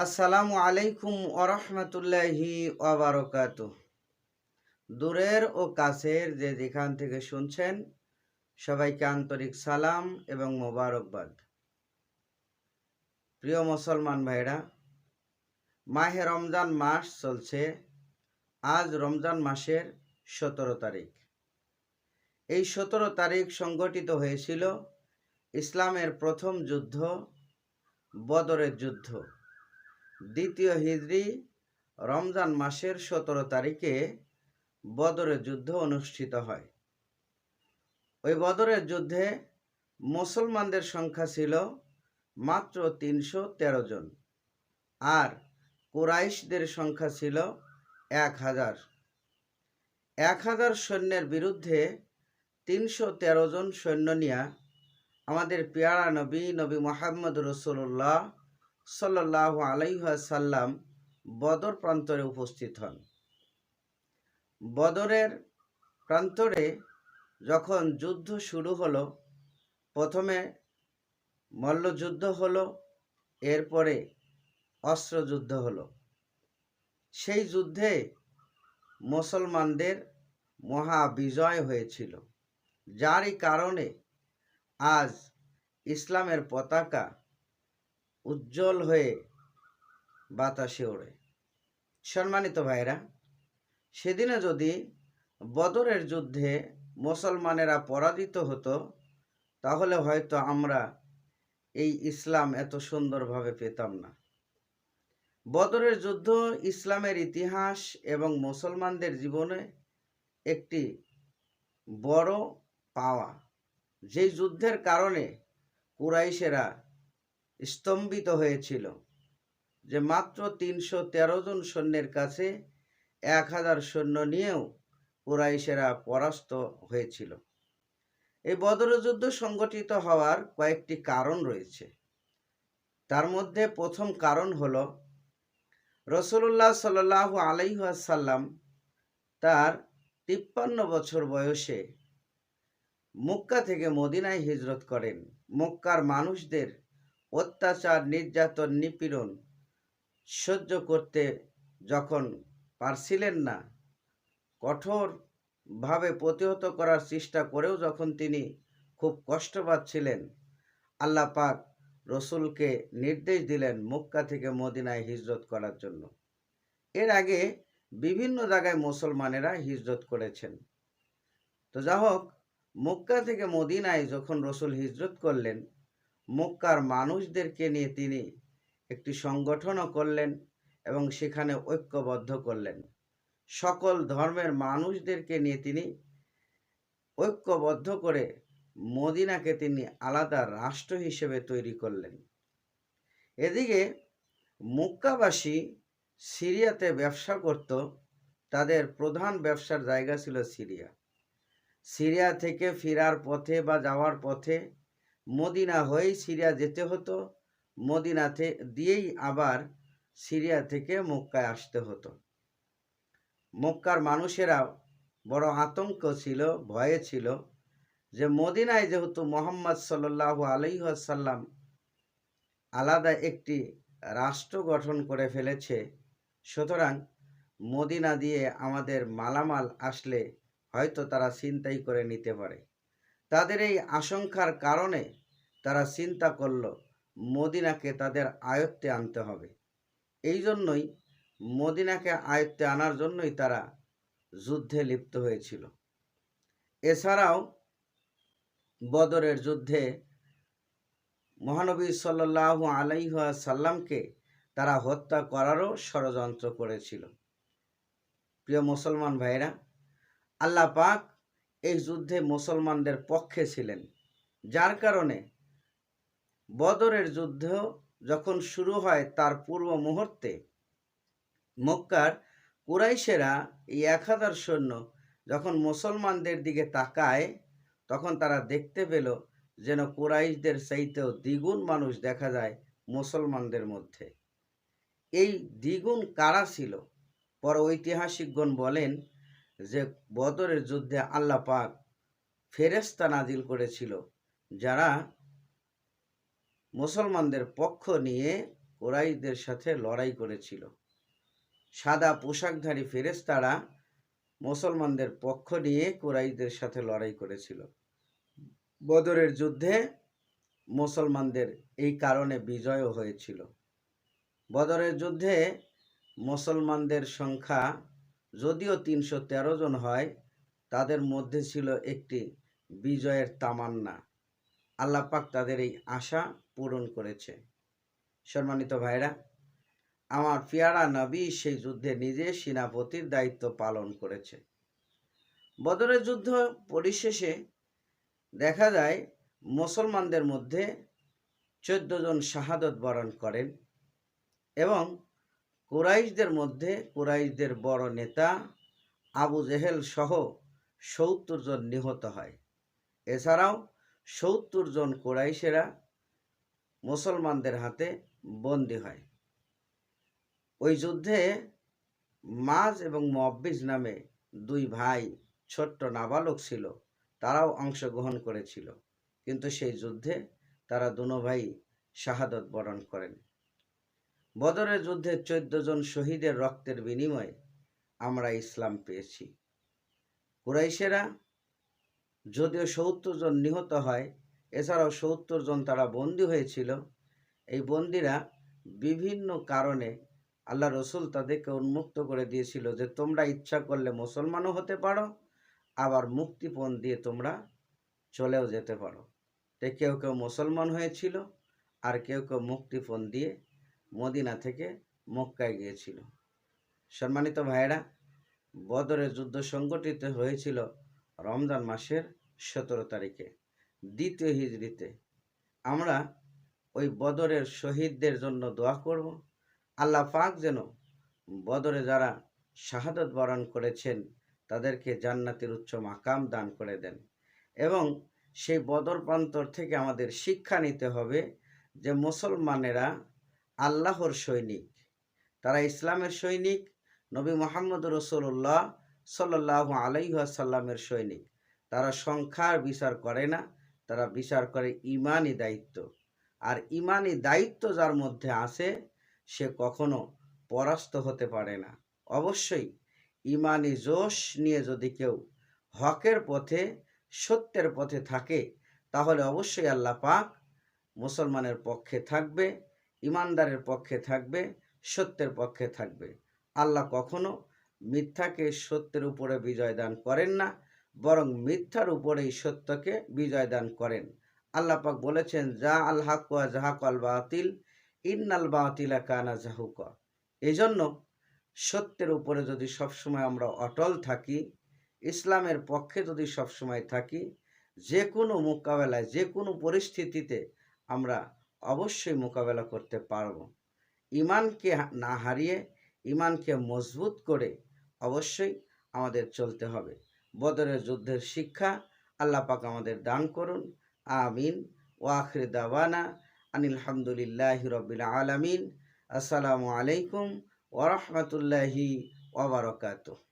আসসালামু আলাইকুম ওরহমতুল্লাহি ওয়াবারকাতুহ। দূরের ও কাছের যে যেখান থেকে শুনছেন সবাইকে আন্তরিক সালাম এবং মোবারকবাদ। প্রিয় মুসলমান ভাইরা, মাহে রমজান মাস চলছে। আজ রমজান মাসের 17 তারিখ। এই 17 তারিখ সংগঠিত হয়েছিল ইসলামের প্রথম যুদ্ধ, বদরের যুদ্ধ। দ্বিতীয় হিজরি রমজান মাসের 17 তারিখে বদরের যুদ্ধ অনুষ্ঠিত হয়। ওই বদরের যুদ্ধে মুসলমানদের সংখ্যা ছিল মাত্র 313 জন, আর কুরাইশদের সংখ্যা ছিল 1000। 1000 সৈন্যের বিরুদ্ধে 313 জন সৈন্য নিয়ে আমাদের পেয়ারা নবী মুহাম্মদ রাসূলুল্লাহ সাল্লাল্লাহু আলাইহি ওয়াসাল্লাম বদর প্রান্তরে উপস্থিত হন। বদরের প্রান্তরে যখন যুদ্ধ শুরু হলো, প্রথমে মল্লযুদ্ধ হলো, এরপরে অস্ত্রযুদ্ধ হলো। সেই যুদ্ধে মুসলমানদের মহা বিজয় হয়েছিল, যারই কারণে আজ ইসলামের পতাকা উজ্জ্বল হয়ে বাতাসে ওড়ে। সম্মানিত ভাইরা, সেদিনে যদি বদরের যুদ্ধে মুসলমানেরা পরাজিত হতো, তাহলে হয়তো আমরা এই ইসলাম এত সুন্দরভাবে পেতাম না। বদরের যুদ্ধ ইসলামের ইতিহাস এবং মুসলমানদের জীবনে একটি বড় পাওয়া। যেই যুদ্ধের কারণে কুরাইশেরা স্তম্ভিত হয়েছিল, যে মাত্র 313 জন সৈন্যের কাছে 1000 সৈন্য নিয়েও কুরাইশেরা পরাস্ত হয়েছিল। এই বদর যুদ্ধ সংগঠিত হওয়ার কয়েকটি কারণ রয়েছে। তার মধ্যে প্রথম কারণ হলো রাসূলুল্লাহ সাল্লাল্লাহু আলাইহি ওয়াসাল্লাম তার 53 বছর বয়সে মক্কা থেকে মদিনায় হিজরত করেন। মক্কার মানুষদের অত্যাচার, নির্যাতন, নিপীড়ন সহ্য করতে যখন পারছিলেন না, কঠোরভাবে প্রতিহত করার চেষ্টা করেও যখন তিনি খুব কষ্ট পাচ্ছিলেন, আল্লাহ পাক রসুলকে নির্দেশ দিলেন মক্কা থেকে মদিনায় হিজরত করার জন্য। এর আগে বিভিন্ন জায়গায় মুসলমানেরা হিজরত করেছেন। তো যা হোক, মক্কা থেকে মদিনায় যখন রসুল হিজরত করলেন, মক্কার মানুষদেরকে নিয়ে তিনি একটি সংগঠনও করলেন এবং সেখানে ঐক্যবদ্ধ করলেন। সকল ধর্মের মানুষদেরকে নিয়ে তিনি ঐক্যবদ্ধ করে মদিনাকে তিনি আলাদা রাষ্ট্র হিসেবে তৈরি করলেন। এদিকে মক্কাবাসী সিরিয়াতে ব্যবসা করত। তাদের প্রধান ব্যবসার জায়গা ছিল সিরিয়া। সিরিয়া থেকে ফেরার পথে বা যাওয়ার পথে মদিনা হয়েই সিরিয়া যেতে হতো। মদিনাতে দিয়েই আবার সিরিয়া থেকে মক্কায় আসতে হতো। মক্কার মানুষেরা বড় আতঙ্ক ছিল, ভয়ে ছিল যে মদিনায় যেহেতু মুহাম্মদ সাল্লাল্লাহু আলাইহি ওয়াসাল্লাম আলাদা একটি রাষ্ট্র গঠন করে ফেলেছে, সুতরাং মদিনা দিয়ে আমাদের মালামাল আসলে হয়তো তারা ছিনতাই করে নিতে পারে। তাদের এই আশঙ্কার কারণে তারা চিন্তা করল মদিনাকে তাদের আয়ত্তে আনতে হবে। এই জন্যই মদিনাকে আয়ত্তে আনার জন্যই তারা যুদ্ধে লিপ্ত হয়েছিল। এছাড়াও বদরের যুদ্ধে মহানবী সাল্লাল্লাহু আলাইহি ওয়াসাল্লামকে তারা হত্যা করারও ষড়যন্ত্র করেছিল। প্রিয় মুসলমান ভাইরা, আল্লাহ পাক এই যুদ্ধে মুসলমানদের পক্ষে ছিলেন, যার কারণে বদরের যুদ্ধ যখন শুরু হয় তার পূর্ব মুহূর্তে মক্কার কুরাইশেরা এই 1000 সৈন্য যখন মুসলমানদের দিকে তাকায়, তখন তারা দেখতে পেল যেন কুরাইশদের চাইতেও দ্বিগুণ মানুষ দেখা যায় মুসলমানদের মধ্যে। এই দ্বিগুণ কারা ছিল? পর ঐতিহাসিকগণ বলেন যে বদরের যুদ্ধে আল্লাহ পাক ফেরেশতা নাজিল করেছিল, যারা মুসলমানদের পক্ষ নিয়ে কুরাইশদের সাথে লড়াই করেছিল। সাদা পোশাকধারী ফেরেশতারা মুসলমানদের পক্ষ নিয়ে কুরাইশদের সাথে লড়াই করেছিল। বদরের যুদ্ধে মুসলমানদের এই কারণে বিজয়ও হয়েছিল। বদরের যুদ্ধে মুসলমানদের সংখ্যা যদিও 313 জন হয়, তাদের মধ্যে ছিল একটি বিজয়ের তামান্না। আল্লাহ পাক তাদের এই আশা পূরণ করেছে। সম্মানিত ভাইরা, আমার পেয়ারা নবী সেই যুদ্ধে নিজে সেনাপতির দায়িত্ব পালন করেছে। বদরের যুদ্ধ পরিশেষে দেখা যায় মুসলমানদের মধ্যে 14 জন শাহাদত বরণ করেন এবং কুরাইশদের মধ্যে কুরাইশদের বড় নেতা আবু জেহেল সহ 70 জন নিহত হয়। এছাড়াও 70 জন কুরাইশেরা মুসলমানদের হাতে বন্দী হয়। ওই যুদ্ধে মাজ এবং মুআব্বিজ নামে দুই ভাই ছোট্ট নাবালক ছিল, তারাও অংশগ্রহণ করেছিল, কিন্তু সেই যুদ্ধে তারা দুনো ভাই শাহাদত বরণ করেন। বদরের যুদ্ধে 14 জন শহীদের রক্তের বিনিময়ে আমরা ইসলাম পেয়েছি। কুরাইশেরা যদিও 70 জন নিহত হয়, এছাড়াও 70 জন তারা বন্দী হয়েছিল। এই বন্দীরা বিভিন্ন কারণে আল্লাহ রসুল তাদেরকে উন্মুক্ত করে দিয়েছিল যে তোমরা ইচ্ছা করলে মুসলমানও হতে পারো, আবার মুক্তিপণ দিয়ে তোমরা চলেও যেতে পারো। তাই কেউ কেউ মুসলমান হয়েছিল, আর কেউ কেউ মুক্তিপণ দিয়ে মদিনা থেকে মক্কায় গিয়েছিল। সম্মানিত ভাইয়েরা, বদরের যুদ্ধ সংগঠিত হয়েছিল রমজান মাসের 17 তারিখে, দ্বিতীয় হিজরিতে। আমরা ওই বদরের শহীদদের জন্য দোয়া করব, আল্লাহ পাক যেন বদরে যারা শাহাদত বরণ করেছেন তাদেরকে জান্নাতের উচ্চ মাকাম দান করে দেন। এবং সেই বদর প্রান্তর থেকে আমাদের শিক্ষা নিতে হবে যে মুসলমানেরা আল্লাহর সৈনিক, তারা ইসলামের সৈনিক, নবী মুহাম্মদ রাসূলুল্লাহ সাল্লাল্লাহু আলাইহি ওয়াসাল্লামের সৈনিক। তারা সংখ্যার বিচার করে না, তারা বিচার করে ঈমানি দায়িত্ব। আর ঈমানি দায়িত্ব যার মধ্যে আছে সে কখনো পরাস্ত হতে পারে না। অবশ্যই ঈমানি জোশ নিয়ে যদি কেউ হকের পথে, সত্যের পথে থাকে, তাহলে অবশ্যই আল্লাহ পাক মুসলমানের পক্ষে থাকবে, ইমানদারের পক্ষে থাকবে, সত্যের পক্ষে থাকবে। আল্লাহ কখনো মিথ্যাকে সত্যের উপরে বিজয় দান করেন না, বরং মিথ্যার উপরেই সত্যকে বিজয় দান করেন। আল্লাহ পাক বলেছেন, যা আল হক ওয়া জাহাকাল বাতিল ইন্নাল বাতিলা কানা জাহুকা। এজন্য সত্যের উপরে যদি সবসময় আমরা অটল থাকি, ইসলামের পক্ষে যদি সবসময় থাকি, যে কোনো মোকাবেলায়, যে কোনো পরিস্থিতিতে আমরা অবশ্যই মোকাবেলা করতে পারব। ঈমানকে না হারিয়ে, ঈমানকে মজবুত করে অবশ্যই আমাদের চলতে হবে। বদরের যুদ্ধের শিক্ষা আল্লাহ পাক আমাদের দান করুন। আমিন। ওয়া আখির দাওয়ানা আনিল হামদুলিল্লাহি রাব্বিল আলামিন। আসসালামু আলাইকুম ওয়া রাহমাতুল্লাহি ওয়া বারাকাতুহু।